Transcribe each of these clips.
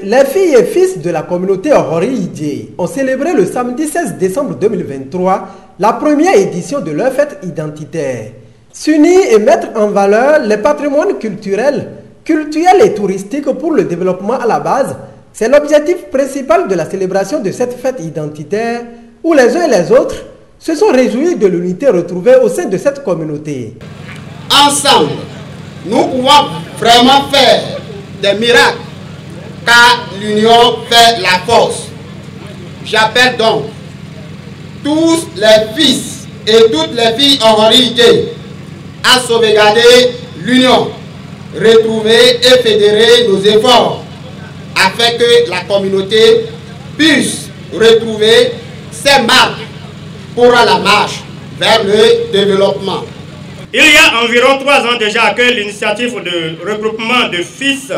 Les filles et fils de la communauté Ohori Idjé ont célébré le samedi 16 décembre 2023 la première édition de leur fête identitaire. S'unir et mettre en valeur les patrimoines culturels et touristiques pour le développement à la base, c'est l'objectif principal de la célébration de cette fête identitaire où les uns et les autres se sont réjouis de l'unité retrouvée au sein de cette communauté. Ensemble, nous pouvons vraiment faire des miracles, car l'union fait la force. J'appelle donc tous les fils et toutes les filles Ohori Idjé à sauvegarder l'union, retrouver et fédérer nos efforts afin que la communauté puisse retrouver ses marques pour la marche vers le développement. Il y a environ 3 ans déjà que l'initiative de regroupement de fils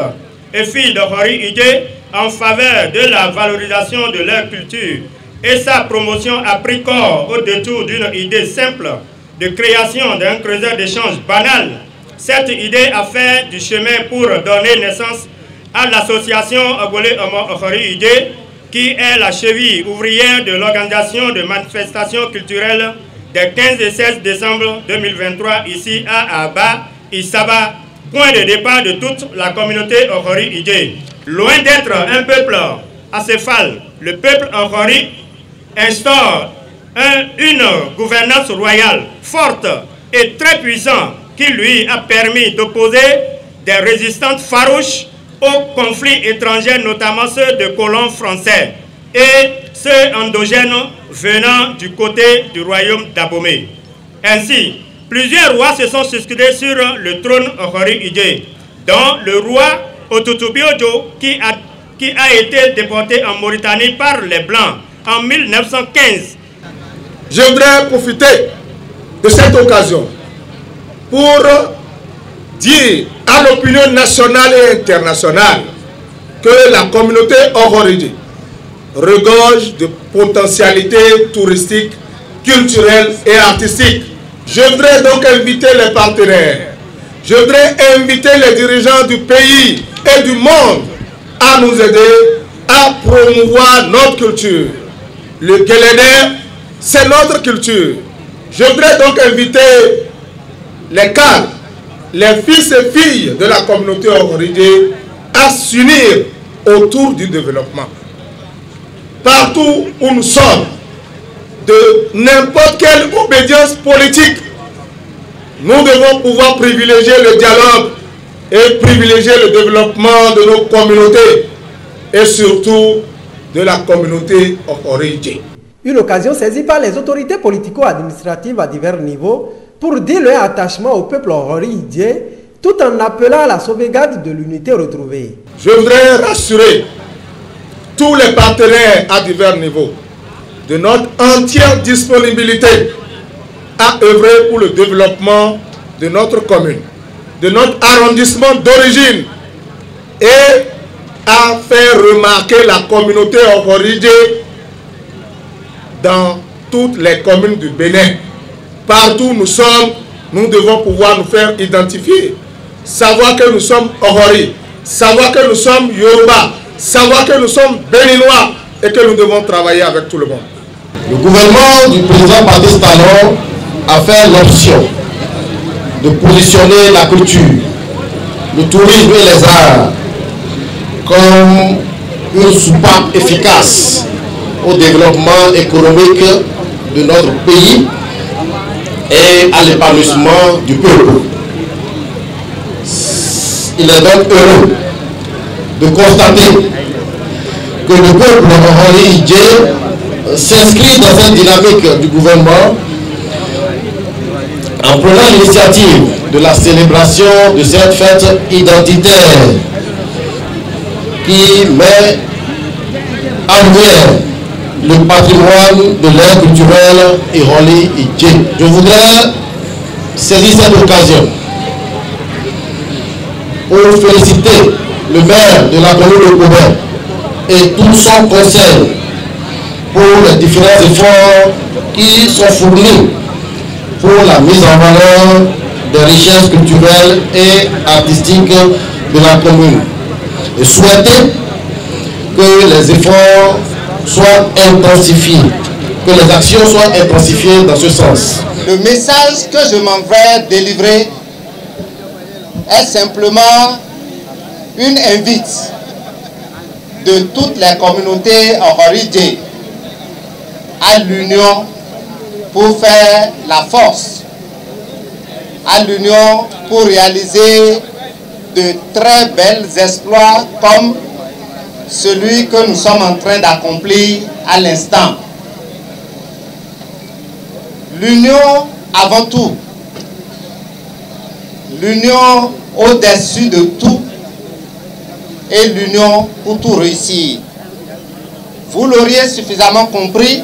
et filles d'Ohori Idjé en faveur de la valorisation de leur culture et sa promotion a pris corps au détour d'une idée simple de création d'un creuseur d'échange banal. Cette idée a fait du chemin pour donner naissance à l'association Ogolé Omo Ohori Idjé, qui est la cheville ouvrière de l'organisation de manifestations culturelles des 15 et 16 décembre 2023 ici à Aba, Isaba, point de départ de toute la communauté Ohori Idjé. Loin d'être un peuple acéphale, le peuple Ohori instaure une gouvernance royale forte et très puissante qui lui a permis d'opposer des résistantes farouches aux conflits étrangers, notamment ceux de colons français et ceux endogènes venant du côté du royaume d'Abomey. Ainsi, plusieurs rois se sont succédés sur le trône Ohori Idjé, dont le roi Otutubiojo qui a été déporté en Mauritanie par les Blancs en 1915. Je voudrais profiter de cette occasion pour dire à l'opinion nationale et internationale que la communauté Ohori Idjé regorge de potentialités touristiques, culturelles et artistiques. Je voudrais donc inviter les partenaires, je voudrais inviter les dirigeants du pays et du monde à nous aider à promouvoir notre culture. Le Guélédé, c'est notre culture. Je voudrais donc inviter les cadres, les fils et filles de la communauté Ohori Idjé à s'unir autour du développement. Partout où nous sommes, de n'importe quelle obédience politique, nous devons pouvoir privilégier le dialogue et privilégier le développement de nos communautés et surtout de la communauté Ohori Idjé. Une occasion saisie par les autorités politico-administratives à divers niveaux pour dire leur attachement au peuple Ohori Idjé tout en appelant à la sauvegarde de l'unité retrouvée. Je voudrais rassurer tous les partenaires à divers niveaux de notre entière disponibilité à œuvrer pour le développement de notre commune, de notre arrondissement d'origine et à faire remarquer la communauté Ohori Idjé dans toutes les communes du Bénin. Partout où nous sommes, nous devons pouvoir nous faire identifier, savoir que nous sommes Ohori, savoir que nous sommes Yoruba, savoir que nous sommes béninois et que nous devons travailler avec tout le monde. Le gouvernement du président Patrice Talon a fait l'option de positionner la culture, le tourisme et les arts comme une soupape efficace au développement économique de notre pays et à l'épanouissement du peuple. Il est donc heureux de constater que le peuple Ohori Idjé s'inscrit dans cette dynamique du gouvernement en prenant l'initiative de la célébration de cette fête identitaire qui met en lumière le patrimoine de l'ère culturelle Ohori Idjé. Je voudrais saisir cette occasion pour féliciter le maire de la commune de Koubé et tout son conseil pour les différents efforts qui sont fournis pour la mise en valeur des richesses culturelles et artistiques de la commune. Et souhaiter que les efforts soient intensifiés, que les actions soient intensifiées dans ce sens. Le message que je m'en vais délivrer est simplement une invite de toutes les communautés Ohori à l'union pour faire la force, à l'union pour réaliser de très belles exploits comme celui que nous sommes en train d'accomplir à l'instant. L'union avant tout, l'union au-dessus de tout et l'union pour tout réussir. Vous l'auriez suffisamment compris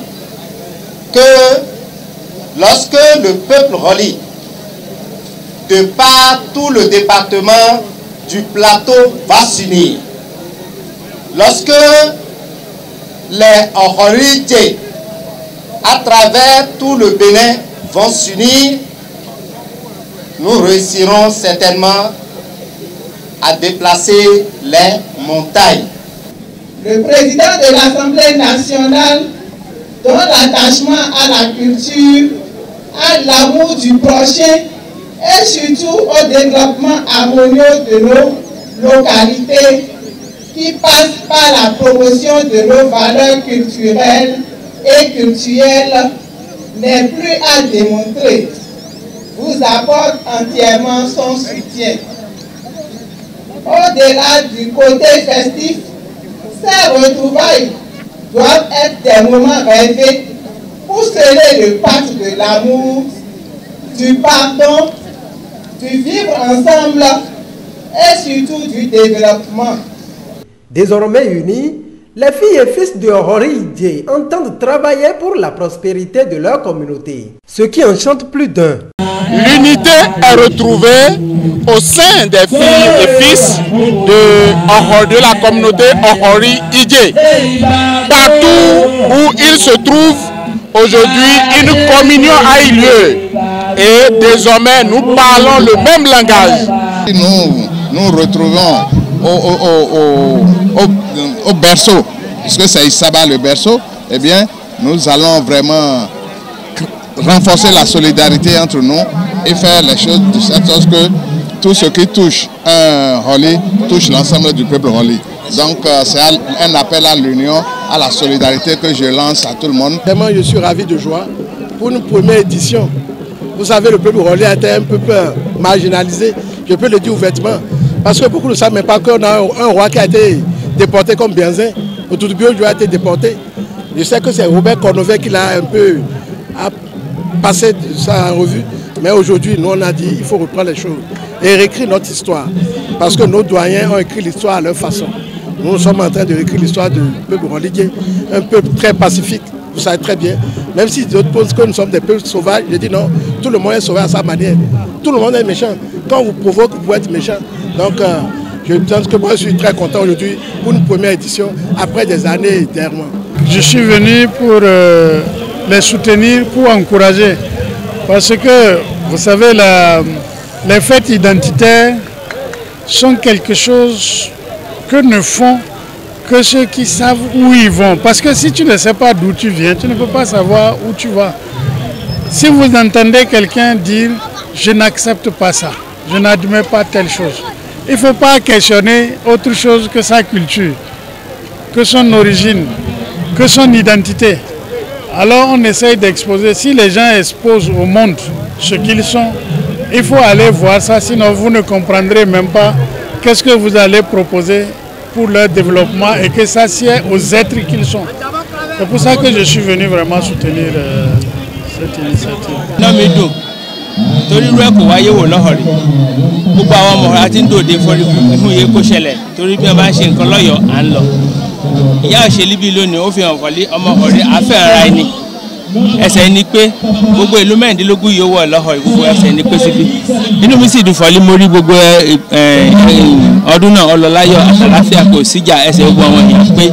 que lorsque le peuple Holi, de par tout le département du plateau va s'unir, lorsque les Ohori à travers tout le Bénin vont s'unir, nous réussirons certainement à déplacer les montagnes. Le président de l'Assemblée nationale, dont l'attachement à la culture, à l'amour du prochain et surtout au développement harmonieux de nos localités, qui passe par la promotion de nos valeurs culturelles et culturelles, n'est plus à démontrer, vous apporte entièrement son soutien. Au-delà du côté festif, ces retrouvailles doivent être des moments rêvés pour sceller le pacte de l'amour, du pardon, du vivre ensemble et surtout du développement. Désormais unis, les filles et fils de Ohori Idjé entendent travailler pour la prospérité de leur communauté, ce qui enchante plus d'un. L'unité est retrouvée au sein des filles et fils de la communauté Ohori Idjé. Partout où ils se trouvent, aujourd'hui, une communion a eu lieu. Et désormais, nous parlons le même langage. Nous retrouvons au berceau, puisque c'est Issaba le berceau, eh bien, nous allons vraiment renforcer la solidarité entre nous et faire les choses de cette sorte que tout ce qui touche un Holi touche l'ensemble du peuple Holi. Donc c'est un appel à l'union, à la solidarité que je lance à tout le monde. Vraiment, je suis ravi de joie pour une première édition. Vous savez, le peuple Holi a été un peu marginalisé, je peux le dire ouvertement, parce que beaucoup ne savent même pas qu'on a un roi qui a été déporté comme Bienzin. Autodubio a été déporté. Je sais que c'est Robert Cornovet qui l'a un peu passé ça en revue. Mais aujourd'hui, nous on a dit il faut reprendre les choses et réécrire notre histoire. Parce que nos doyens ont écrit l'histoire à leur façon. Nous sommes en train de réécrire l'histoire du peuple religieux, un peuple très pacifique, vous savez très bien. Même si d'autres pensent que nous sommes des peuples sauvages, je dis non, tout le monde est sauvage à sa manière. Tout le monde est méchant. Quand on vous provoque, vous pouvez être méchant. Donc je pense que moi je suis très content aujourd'hui pour une première édition après des années d'errement. Je suis venu pour les soutenir, pour encourager. Parce que, vous savez, les fêtes identitaires sont quelque chose que ne font que ceux qui savent où ils vont. Parce que si tu ne sais pas d'où tu viens, tu ne peux pas savoir où tu vas. Si vous entendez quelqu'un dire « je n'accepte pas ça, je n'admets pas telle chose », il ne faut pas questionner autre chose que sa culture, que son origine, que son identité. Alors on essaye d'exposer. Si les gens exposent au monde ce qu'ils sont, il faut aller voir ça, sinon vous ne comprendrez même pas qu'est-ce que vous allez proposer pour leur développement et que ça sied aux êtres qu'ils sont. C'est pour ça que je suis venu vraiment soutenir cette initiative. ìyá òṣèlú bíi lónìí ó fi hàn wọlé ọmọ ọ̀rẹ́ afẹ́ra ẹni ẹsẹ̀ ni pé gbogbo ìlú mẹ́rìndínlógún yóò wọ̀ lọ́họ̀ ìgbogbo ẹsẹ̀ ni pé síbi inú mi sì dùn fọ́lí mo rí gbogbo ọdún náà ọlọ́láyọ̀ àtàláfíà kò síjà ẹsẹ̀ gbogbo àwọn èèyàn pé.